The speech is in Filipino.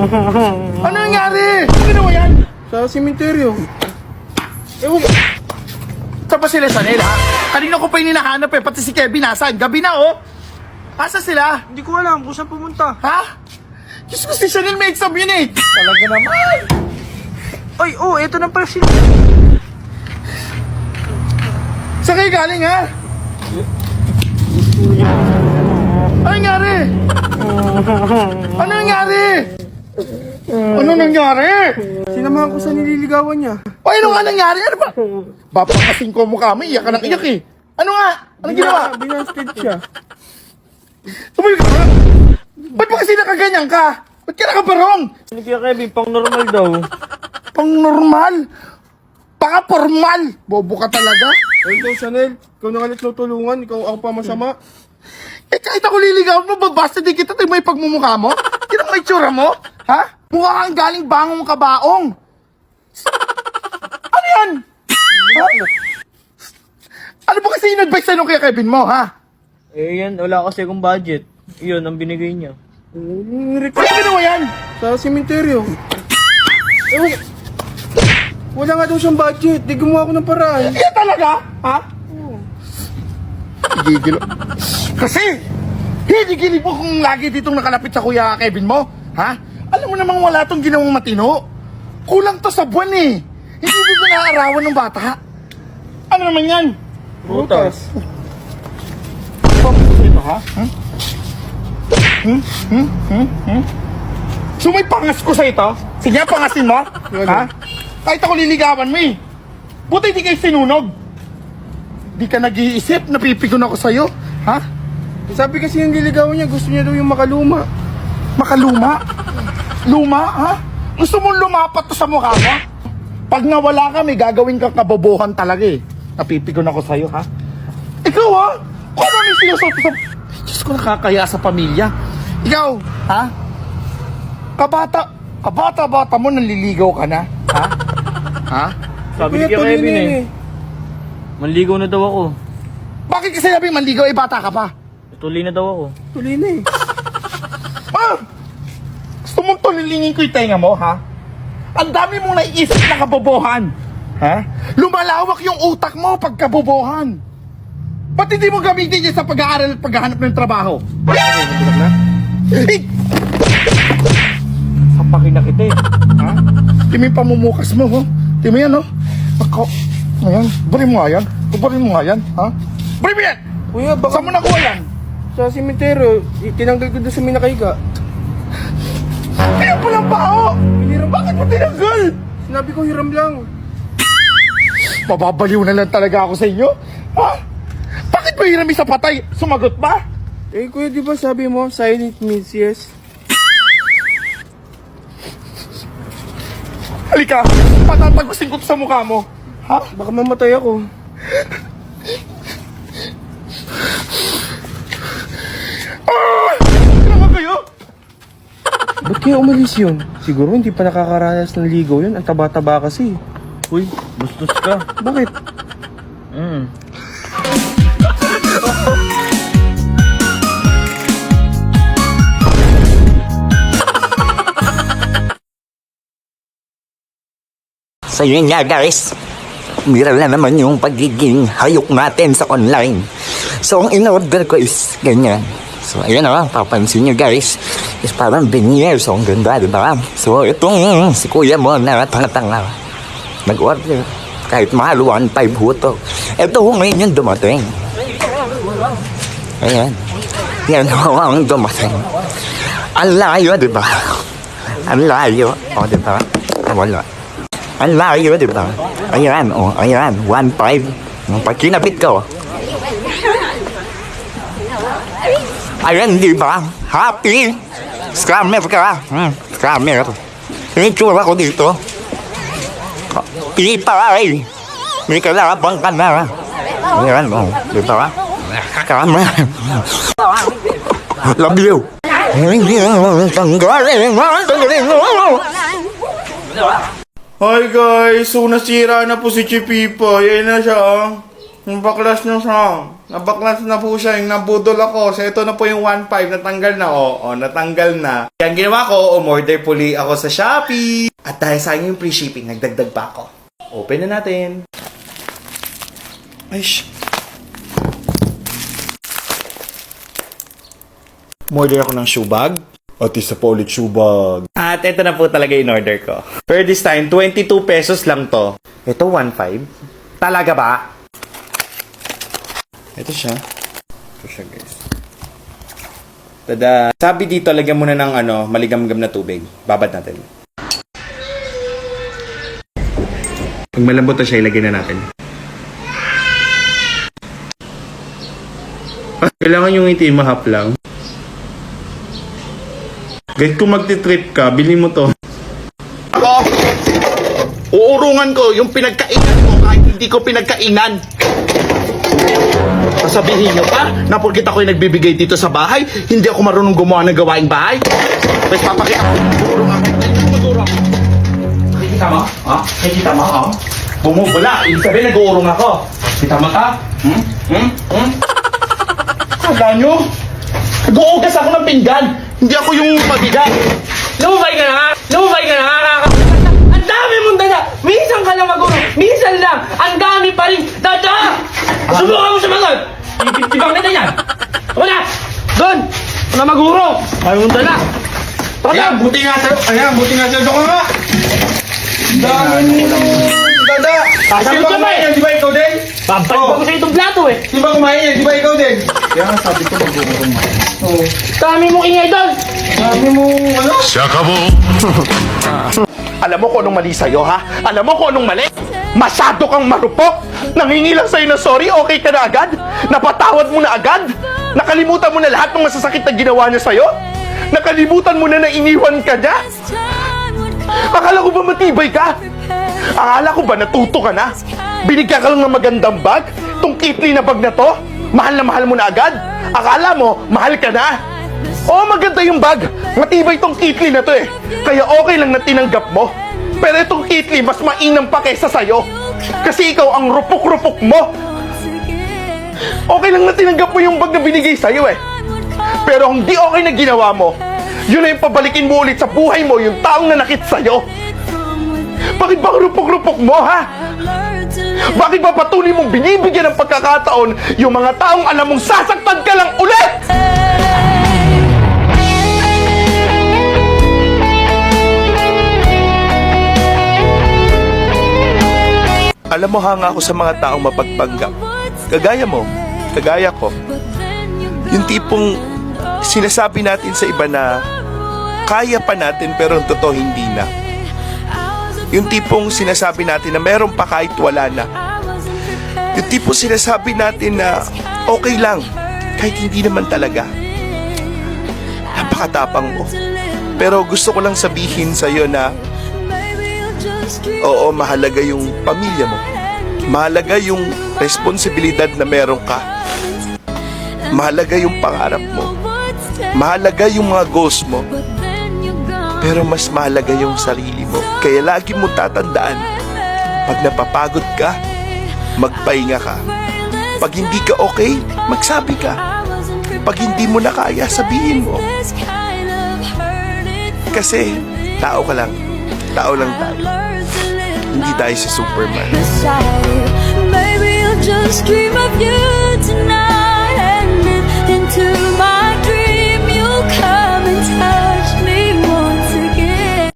Ano nangyari? Ano ginawa yan? Sa simenteryo. Ewan ko. Saan ba sila, Chanel, ha? Kanina ko pa yung hinahanap eh, pati si Kevin nasaan? Gabi na, oh! Asa sila? Hindi ko alam kung saan pumunta. Ha? Diyos ko, si Chanel may exam yun eh! Talaga naman! Ay, oh, eto na pala si... Saan kayo galing, ha? Ano nangyari? Ano nangyari? Ano nangyari? Sinamahan ko sa nililigawan niya. O ano nga nangyari? Ano ba? Bapakasin ko mukha mo, iyak ka ng iyak eh. Ano nga? Anong ginawa? Binasted siya. Tumayo ka ba? Ba't mo kasi nakaganyan ka? Ba't ka nakabarong? Hindi kaya Kevin, pang normal daw. Pang normal? Paka formal? Bobo ka talaga? Ay, ikaw, Chanel. Ikaw na nga tulungan. Ikaw ako pa masama. Eh kahit ako liligaw mo, babasta din kita, may pagmumukha mo? Kinang may tsura mo? Ha? Mukha kang galing bangong kabaong. Ano yan? Ha? Ano ba kasi in-advise sa'yo kay Kevin mo, ha? Eh yan, wala kasi akong budget. Yun, ang binigay niya. Ano ginawa yan? Sa simenteryo. Ewan ko. Wala nga daw siyang budget. Di gumawa ako ng paraan. Yan talaga? Ha? Gigil. Kasi, hinigilip mo kung lagi ditong nakalapit sa kuya Kevin mo. Ha? Alam mo namang wala tong ginawang matino. Kulang to sa buwan eh. Hindi dito naaarawan ng bata. Ano naman yan? Butas. Ito ha? So may pangas ko sa ito? Sige, pangasin mo? Ha? Kahit ako liligawan mo eh. Buti di kayo sinunog. Di ka nag-iisip, napipigon ako sa'yo. Ha? Sabi kasi yung nililigawan niya, gusto niya daw yung makaluma. Makaluma? Luma, ha? Gusto mong lumapat to sa mukha mo? Pag nawala ka, may gagawin kang kabobohan talaga eh. Napipigon ako sa'yo, ha? Ikaw, ha? Kung ano yung sinusoto sa... Diyos ko, nakakaya sa pamilya. Ikaw, ha? Kabata-bata mo, nanliligaw ka na, ha? Ha? Sabi ni Kuya, Kuya tuloy na Kevin yan eh. Manligaw na daw ako. Bakit kasi sabi manligaw, eh bata ka pa? Tuloy na daw ako. Tuloy na eh. Ah! Gusto mong tulilingin ko yung tenga mo, ha? Ang dami mong naiisip na kabobohan. Ha? Lumalawak yung utak mo pag kabobohan. Ba't hindi mo gamitin yan sa pag-aaral at paghahanap ng trabaho? Eh! Sapakin na kita eh. Ha? Timi yung pamumukas mo, ho? Timi yan, ho? Ako. Ayan. Bari mo nga yan. Bari mo nga yan, ha? Bari mo yan! Kuya, baka Saan mo nakuha yan? sa simenteryo, tinanggal ko doon sa minakahiga. Kaya palang bao! Bakit mo tinanggal? Sinabi ko hiram lang. Mababaliw na lang talaga ako sa inyo. Ha? Bakit ba hirami sa patay? Sumagot ba? Eh kuya, di ba sabi mo, silent means yes? Halika, patatagusin ko to sa mukha mo. Ha? Baka mamatay ako. Ah! Ano ba kayo? Ba't kaya umalis yun? Siguro hindi pa nakakaranas ng ligaw yun. Ang taba-taba kasi. Uy, bastos ka. Bakit? So yun nga guys, viral na naman yung pagiging hayok natin sa online. So ang in-order ko is ganyan. So ayun na, papansin nyo guys, is parang veneer. So ang ganda, diba? So itong si kuya mo na tanga-tanga, nag-order kahit mahal, 1.5 huto. Ito ngayon yung dumating. Ayan, yan ang dumating. Ang layo, diba? Ang layo, o diba? Wala. Ang layo, di ba? Ayan, oh, ayan, 1.5. Pag kinapit ko. Ayan, di ba? Happy! Scammer ka. Scammer. Yung tsura ko dito. Pilipay. May kalabang ka na. Ayan, oh, di ba? Scammer. Love you. Hi guys, so nasira na po si Chipipa. Yan na siya. Yung baklas nyo siya. Nabaklas na po siya. Yung nabudol ako. So, ito na po yung 1.5. Natanggal na. Oo, natanggal na. Kaya ang ginawa ko, umorder puli ako sa Shopee. At dahil sa yung free shipping, nagdagdag pa ako. Open na natin. Ay, umorder ako ng shoe bag. At isa pa ulit shoe bag. At ito na po talaga in order ko. For this time, 22 pesos lang to. Ito, 1.5. Talaga ba? Ito siya. Ito siya, guys. Tada! Sabi dito, lagyan muna ng maligamgam na tubig. Babad natin. Pag malambot na siya, ilagay na natin. Kailangan yung itim mahap lang. Guys, kung magti-trip ka, bilhin mo to. Ako, uurungan ko yung pinagkainan mo kahit hindi ko pinagkainan. Sasabihin nyo pa na porkit ako yung nagbibigay dito sa bahay, hindi ako marunong gumawa ng gawaing bahay. Pwes papakita ko, uurong ako. Magurong. Nakikita mo? Ha? Nakikita mo? Ha? Bumubula. Ibig sabihin nag-uurong ako. Kita mo ka? Kala nyo? Nag-uugas ako ng pinggan. Hindi ako yung mabigat. Lumabay ka na nga! Lumabay ka na nga! Ang dami mong dada! Minsan ka lang magulong! Minsan lang! Ang dami pa rin dada! Subukan mo sumagot! Ibang kita yan! Wala! Doon! Na magurong! Ayaw mong dada! Ayan, buti nga sa'yo. Ayan, buti nga sa'yo. Doon ka nga. Dami mo. Dada. Di ba kumain yan? Di ba ikaw din? Babalik ko sa itong plato eh! Di ba kumain yan? Di ba ikaw din? Kaya nga sabi ko mag-uurong ako. Oo. Dami mong ingay doon! Dami mo, ano? Alam mo kung anong mali sa'yo, ha? Alam mo kung anong mali? Masyado kang marupok! Nangingi lang sa'yo na sorry, okay ka na agad? Napatawad mo na agad? Nakalimutan mo na lahat ng masasakit na ginawa niya sa'yo? Nakalimutan mo na iniwan ka niya? Akala ko ba matibay ka? Akala ko ba natuto ka na? Binigyan ka lang ng magandang bag? Tong kitli na bag na to? Mahal na mahal mo na agad? Akala mo, mahal ka na? Oo, maganda yung bag. Matibay tong kitli na to eh. Kaya okay lang na tinanggap mo. Pero itong kitli, mas mainam pa kaysa sa'yo. Kasi ikaw ang rupok-rupok mo. Okay lang na tinanggap mo yung bag na binigay sa'yo eh. Pero hindi okay na ginawa mo, yun na yung pabalikin mo ulit sa buhay mo yung taong nanakit sa'yo. Bakit ba rupok-rupok mo, ha? Bakit ba patuloy mong binibigyan ng pagkakataon yung mga taong alam mong sasaktan ka lang ulit? Alam mo, hanga ako sa mga taong mapagpanggap. Kagaya mo, kagaya ko. Yung tipong sinasabi natin sa iba na kaya pa natin pero ang totoo hindi na. Yung tipong sinasabi natin na meron pa kahit wala na. Yung tipong sinasabi natin na okay lang kahit hindi naman talaga. Napakatapang mo. Pero gusto ko lang sabihin sa'yo na oo, mahalaga yung pamilya mo. Mahalaga yung responsibilidad na meron ka. Mahalaga yung pangarap mo. Mahalaga yung mga goals mo. Pero mas mahalaga yung sarili mo. Kaya lagi mo tatandaan, pag napapagod ka, magpahinga ka. Pag hindi ka okay, magsabi ka. Pag hindi mo na kaya, sabihin mo. Kasi tao ka lang. Tao lang tayo. Hindi tayo si Superman. Maybe I'll just dream of you tonight.